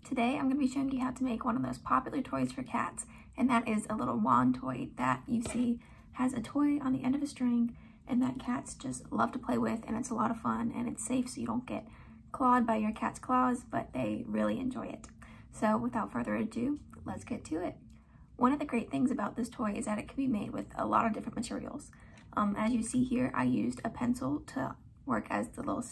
Today I'm going to be showing you how to make one of those popular toys for cats, and that is a little wand toy that you see has a toy on the end of a string and that cats just love to play with, and it's a lot of fun and it's safe so you don't get clawed by your cat's claws, but they really enjoy it. So without further ado, let's get to it. One of the great things about this toy is that it can be made with a lot of different materials. As you see here, I used a pencil to work as the little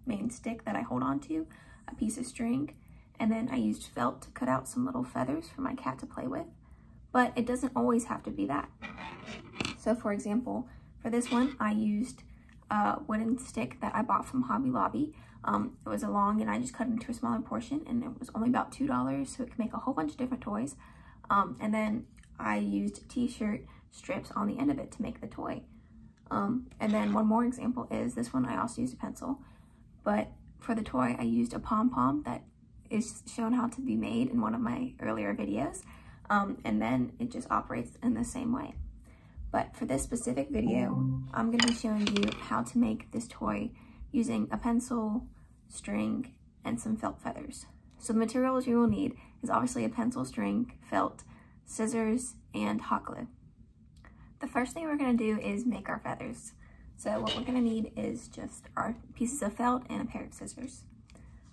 main stick that I hold on to, a piece of string, and then I used felt to cut out some little feathers for my cat to play with. But it doesn't always have to be that. So for example, for this one, I used a wooden stick that I bought from Hobby Lobby. It was long and I just cut it into a smaller portion, and it was only about $2, so it could make a whole bunch of different toys. And then I used t-shirt strips on the end of it to make the toy. And then one more example is this one. I also used a pencil, but for the toy I used a pom-pom that is shown how to be made in one of my earlier videos. And then it just operates in the same way. But for this specific video, I'm going to be showing you how to make this toy using a pencil, string, and some felt feathers. So the materials you will need is obviously a pencil, string, felt, scissors, and hot glue. The first thing we're going to do is make our feathers. So what we're going to need is just our pieces of felt and a pair of scissors.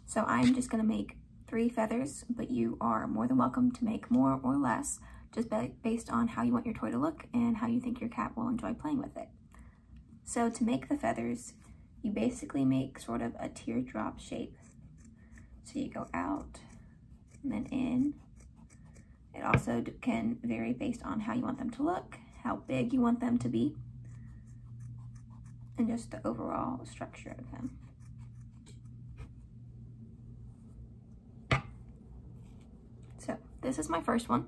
So I'm just going to make 3 feathers, but you are more than welcome to make more or less, just based on how you want your toy to look and how you think your cat will enjoy playing with it. So to make the feathers, you basically make sort of a teardrop shape. So you go out and then in. It also can vary based on how you want them to look, how big you want them to be, and just the overall structure of them. So this is my first one.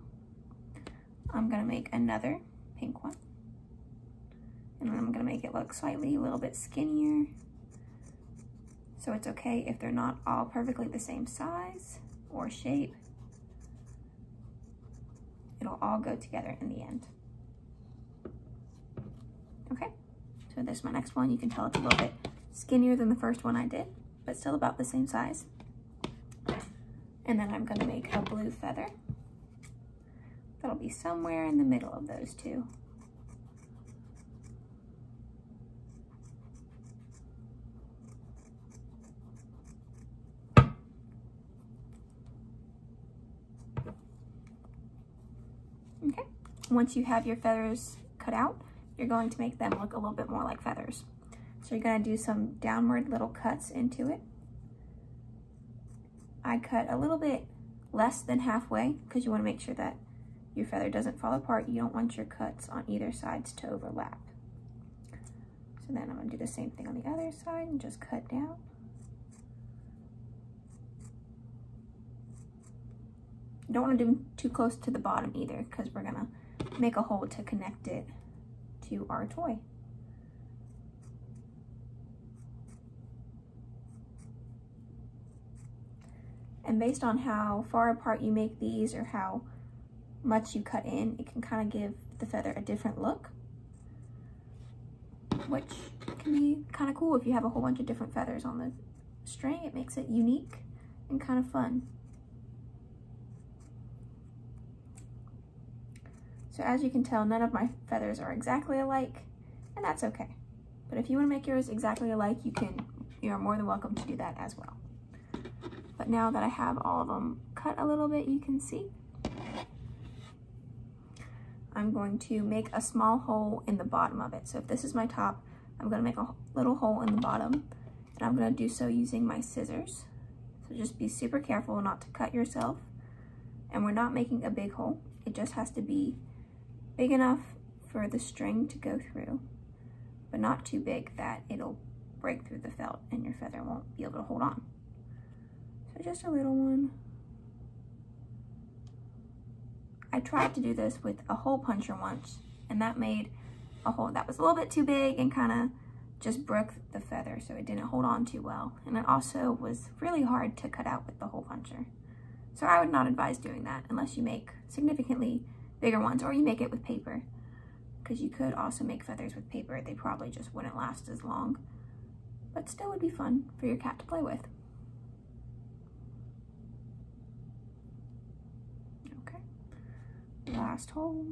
I'm gonna make another pink one, and then I'm gonna make it look slightly a little bit skinnier. So it's okay if they're not all perfectly the same size or shape. It'll all go together in the end. Okay, so this is my next one. You can tell it's a little bit skinnier than the first one I did, but still about the same size. And then I'm gonna make a blue feather. That'll be somewhere in the middle of those two. Okay, once you have your feathers cut out, you're going to make them look a little bit more like feathers. So you're going to do some downward little cuts into it. I cut a little bit less than halfway because you want to make sure that your feather doesn't fall apart. You don't want your cuts on either sides to overlap. So then I'm going to do the same thing on the other side and just cut down. You don't want to do too close to the bottom either, because we're going to make a hole to connect it to our toy. And based on how far apart you make these or how much you cut in, it can kind of give the feather a different look, which can be kind of cool if you have a whole bunch of different feathers on the string. It makes it unique and kind of fun. So as you can tell, none of my feathers are exactly alike, and that's okay. But if you want to make yours exactly alike, you're more than welcome to do that as well. But now that I have all of them cut a little bit, you can see, I'm going to make a small hole in the bottom of it. So if this is my top, I'm going to make a little hole in the bottom, and I'm going to do so using my scissors. So just be super careful not to cut yourself. And we're not making a big hole. It just has to be big enough for the string to go through, but not too big that it'll break through the felt and your feather won't be able to hold on. So just a little one. I tried to do this with a hole puncher once, and that made a hole that was a little bit too big and kind of just broke the feather, so it didn't hold on too well. And it also was really hard to cut out with the hole puncher. So I would not advise doing that unless you make significantly bigger ones, or you make it with paper, because you could also make feathers with paper. They probably just wouldn't last as long, but still would be fun for your cat to play with. last hole.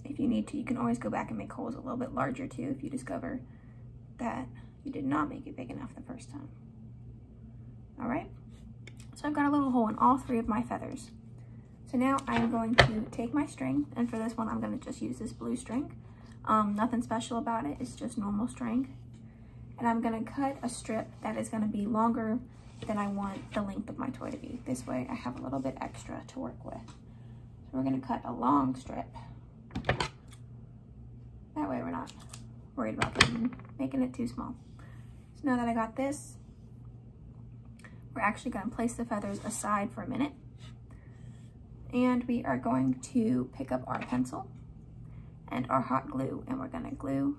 If you need to, you can always go back and make holes a little bit larger too if you discover that you did not make it big enough the first time. All right, so I've got a little hole in all 3 of my feathers. So now I'm going to take my string, and for this one I'm going to just use this blue string. Nothing special about it, it's just normal string. And I'm going to cut a strip that is going to be longer than I want the length of my toy to be. This way I have a little bit extra to work with. So we're going to cut a long strip. That way we're not worried about making it too small. So now that I got this, we're actually going to place the feathers aside for a minute. And we are going to pick up our pencil and our hot glue, and we're going to glue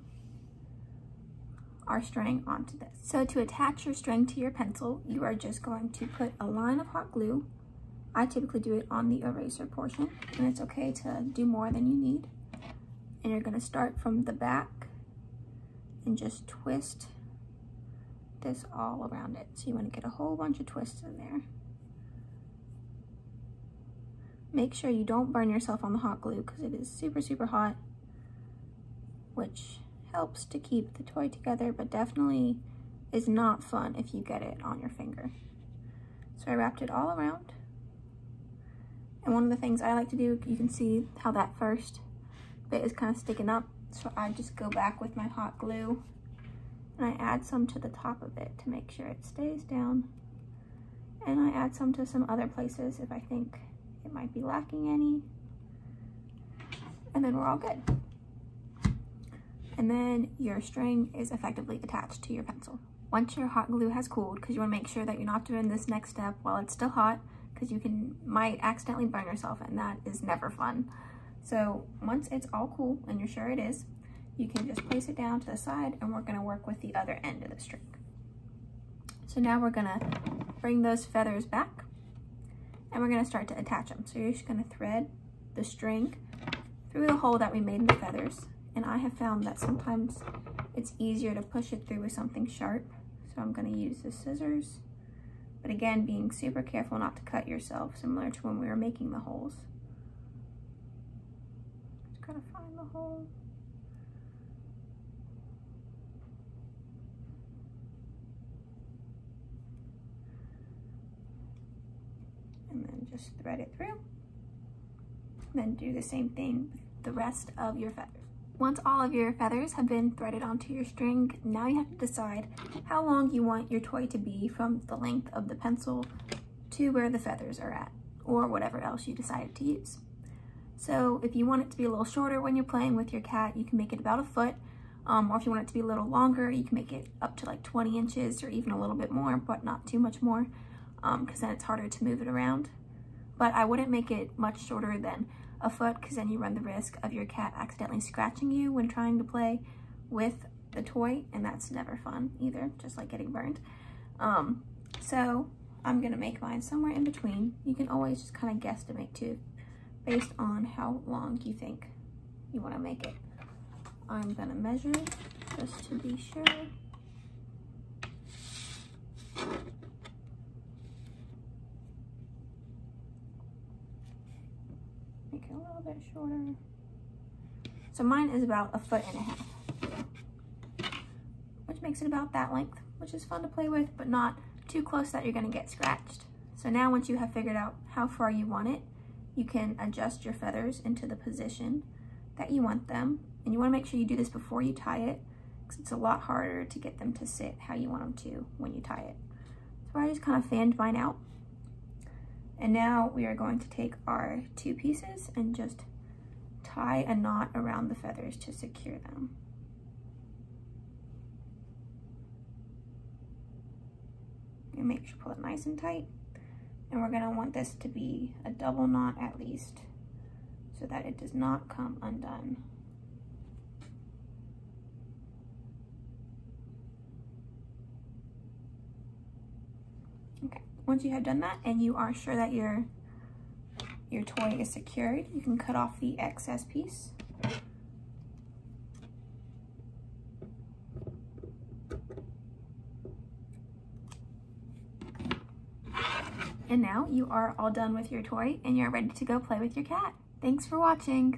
our string onto this. So to attach your string to your pencil, you are just going to put a line of hot glue. I typically do it on the eraser portion, and it's okay to do more than you need. And you're going to start from the back and just twist this all around it. So you want to get a whole bunch of twists in there. Make sure you don't burn yourself on the hot glue because it is super, super hot, which helps to keep the toy together, but definitely is not fun if you get it on your finger. So I wrapped it all around. And one of the things I like to do, you can see how that first bit is kind of sticking up. So I just go back with my hot glue and I add some to the top of it to make sure it stays down. And I add some to some other places if I think it might be lacking any. And then we're all good. And then your string is effectively attached to your pencil. Once your hot glue has cooled, because you want to make sure that you're not doing this next step while it's still hot, because you might accidentally burn yourself, and that is never fun. So once it's all cool and you're sure it is, you can just place it down to the side, and we're going to work with the other end of the string. So now we're going to bring those feathers back, and we're going to start to attach them. So you're just going to thread the string through the hole that we made in the feathers. And I have found that sometimes it's easier to push it through with something sharp. So I'm going to use the scissors. But again, being super careful not to cut yourself, similar to when we were making the holes. Just gotta find the hole. And then just thread it through. And then do the same thing with the rest of your feathers. Once all of your feathers have been threaded onto your string, now you have to decide how long you want your toy to be from the length of the pencil to where the feathers are at, or whatever else you decided to use. So if you want it to be a little shorter when you're playing with your cat, you can make it about 1 foot, or if you want it to be a little longer, you can make it up to like 20 inches or even a little bit more, but not too much more, because then it's harder to move it around. But I wouldn't make it much shorter than 1 foot, because then you run the risk of your cat accidentally scratching you when trying to play with the toy, and that's never fun either, just like getting burned. So I'm gonna make mine somewhere in between. You can always just kind of guesstimate too, based on how long you think you want to make it. I'm gonna measure just to be sure. Make it a little bit shorter. So mine is about 1.5 feet, which makes it about that length, which is fun to play with, but not too close that you're gonna get scratched. So now once you have figured out how far you want it, you can adjust your feathers into the position that you want them. And you wanna make sure you do this before you tie it, because it's a lot harder to get them to sit how you want them to when you tie it. So I just kind of fanned mine out. And now we are going to take our 2 pieces and just tie a knot around the feathers to secure them. And make sure pull it nice and tight. And we're gonna want this to be a double knot at least, so that it does not come undone. Okay, once you have done that and you are sure that your your toy is secured, you can cut off the excess piece. And now you are all done with your toy and you're ready to go play with your cat. Thanks for watching.